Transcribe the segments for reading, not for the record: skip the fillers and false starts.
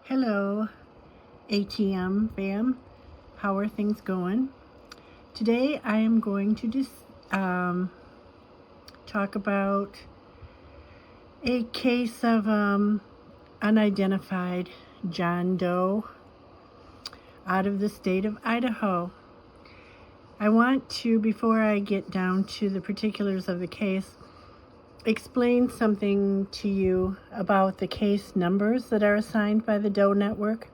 Hello, ATM fam. How are things going? Today I am going to just talk about a case of unidentified John Doe out of the state of Idaho. I want to, before I get down to the particulars of the case, explain something to you about the case numbers that are assigned by the Doe Network.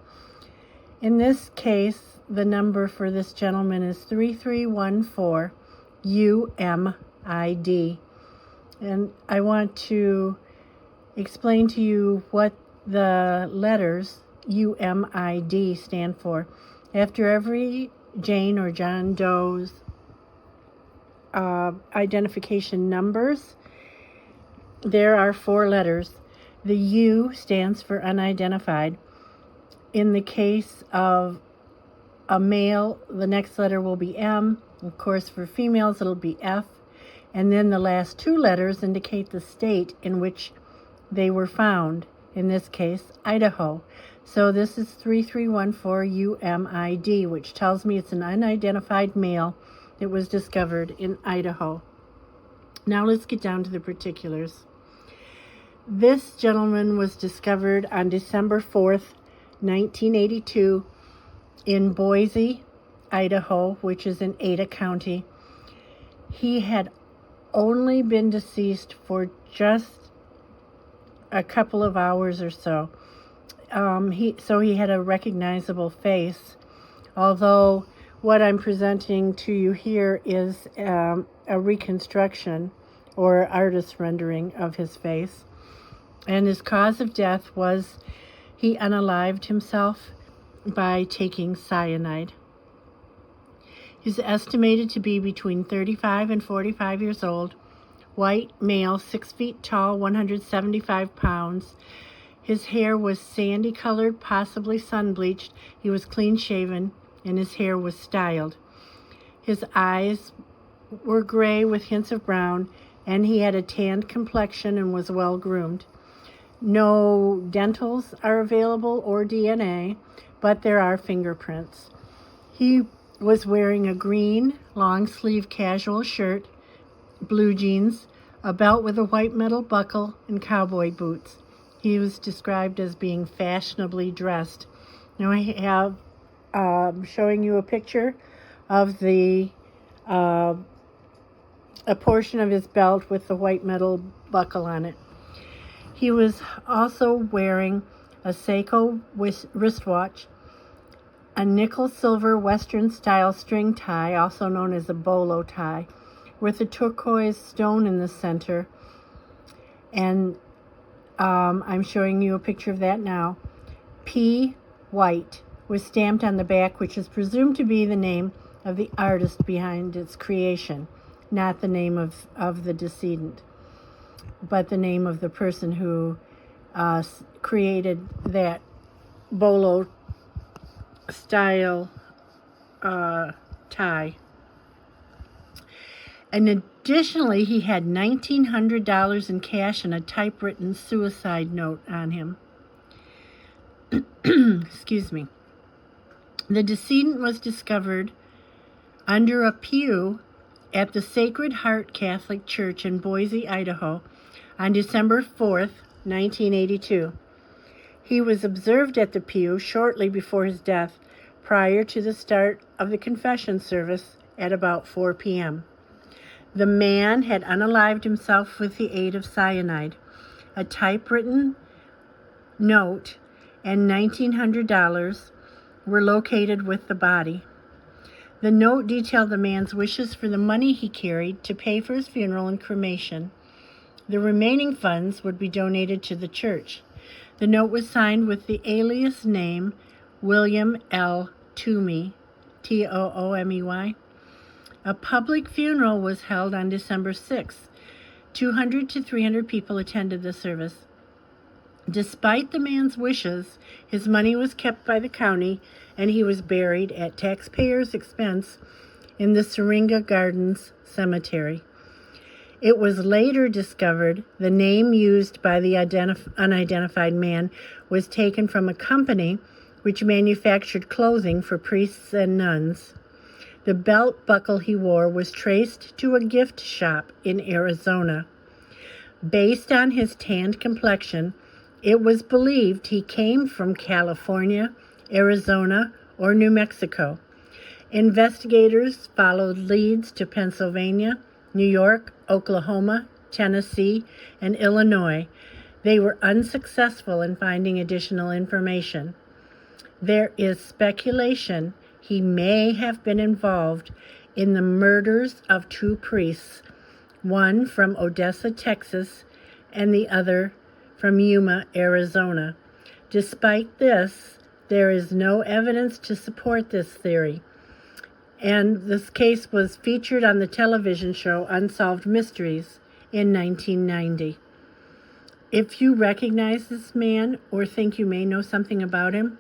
In this case, the number for this gentleman is 3314 UMID. And I want to explain to you what the letters UMID stand for. After every Jane or John Doe's identification numbers, there are 4 letters. The U stands for unidentified. In the case of a male, the next letter will be M. Of course, for females, it'll be F. And then the last 2 letters indicate the state in which they were found. In this case, Idaho. So this is 3314 UMID, which tells me it's an unidentified male that was discovered in Idaho. Now let's get down to the particulars. This gentleman was discovered on December 4th, 1982 in Boise, Idaho, which is in Ada County. He had only been deceased for just a couple of hours or so. He had a recognizable face, although what I'm presenting to you here is a reconstruction or artist rendering of his face. And his cause of death was he unalived himself by taking cyanide. He's estimated to be between 35 and 45 years old, white male, 6 feet tall, 175 pounds. His hair was sandy colored, possibly sun-bleached. He was clean-shaven, and his hair was styled. His eyes were gray with hints of brown, and he had a tanned complexion and was well-groomed. No dentals are available or DNA, but there are fingerprints. He was wearing a green long-sleeve casual shirt, blue jeans, a belt with a white metal buckle, and cowboy boots. He was described as being fashionably dressed. Now I have showing you a picture of a portion of his belt with the white metal buckle on it. He was also wearing a Seiko wristwatch, a nickel-silver Western-style string tie, also known as a bolo tie, with a turquoise stone in the center. And I'm showing you a picture of that now. P. White was stamped on the back, which is presumed to be the name of the artist behind its creation, not the name of the decedent, but the name of the person who created that bolo style tie. And additionally, he had $1,900 in cash and a typewritten suicide note on him. Excuse me. The decedent was discovered under a pew at the Sacred Heart Catholic Church in Boise, Idaho, on December 4th, 1982. He was observed at the pew shortly before his death, prior to the start of the confession service at about 4 p.m. The man had unalived himself with the aid of cyanide. A typewritten note and $1,900 were located with the body. The note detailed the man's wishes for the money he carried to pay for his funeral and cremation. The remaining funds would be donated to the church. The note was signed with the alias name William L. Toomey, Toomey. A public funeral was held on December 6th. 200 to 300 people attended the service. Despite the man's wishes, his money was kept by the county, and he was buried at taxpayers' expense in the Syringa Gardens Cemetery. It was later discovered the name used by the unidentified man was taken from a company which manufactured clothing for priests and nuns. The belt buckle he wore was traced to a gift shop in Arizona. Based on his tanned complexion, it was believed he came from California, Arizona, or New Mexico. Investigators followed leads to Pennsylvania, New York, Oklahoma, Tennessee, and Illinois. They were unsuccessful in finding additional information. There is speculation he may have been involved in the murders of two priests, one from Odessa, Texas, and the other from Yuma, Arizona. Despite this, there is no evidence to support this theory. And this case was featured on the television show Unsolved Mysteries in 1990. If you recognize this man or think you may know something about him,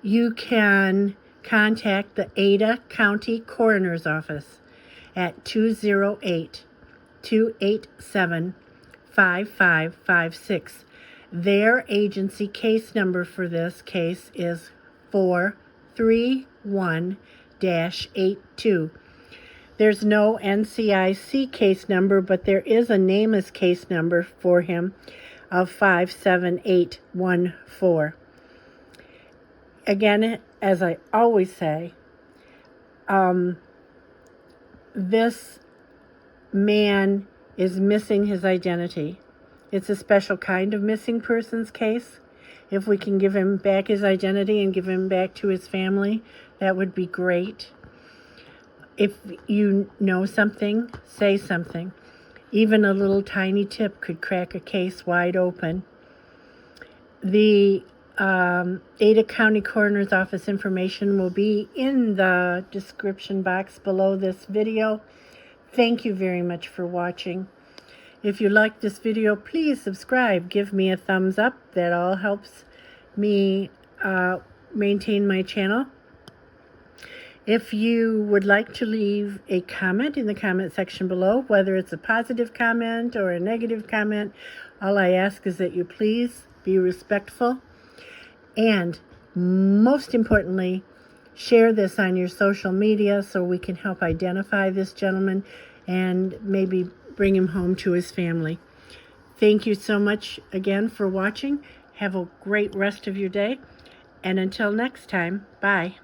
you can contact the Ada County Coroner's Office at 208-287-5556. Their agency case number for this case is 431-82. There's no NCIC case number, but there is a NamUs case number for him of 57814. Again, as I always say, this man is missing his identity. It's a special kind of missing persons case. If we can give him back his identity and give him back to his family, that would be great. If you know something, say something. Even a little tiny tip could crack a case wide open. The Ada County Coroner's Office information will be in the description box below this video. Thank you very much for watching. If you like this video, please subscribe. Give me a thumbs up. That all helps me maintain my channel. If you would like to leave a comment in the comment section below, whether it's a positive comment or a negative comment, all I ask is that you please be respectful. And most importantly, share this on your social media so we can help identify this gentleman and maybe bring him home to his family. Thank you so much again for watching. Have a great rest of your day. And until next time, bye.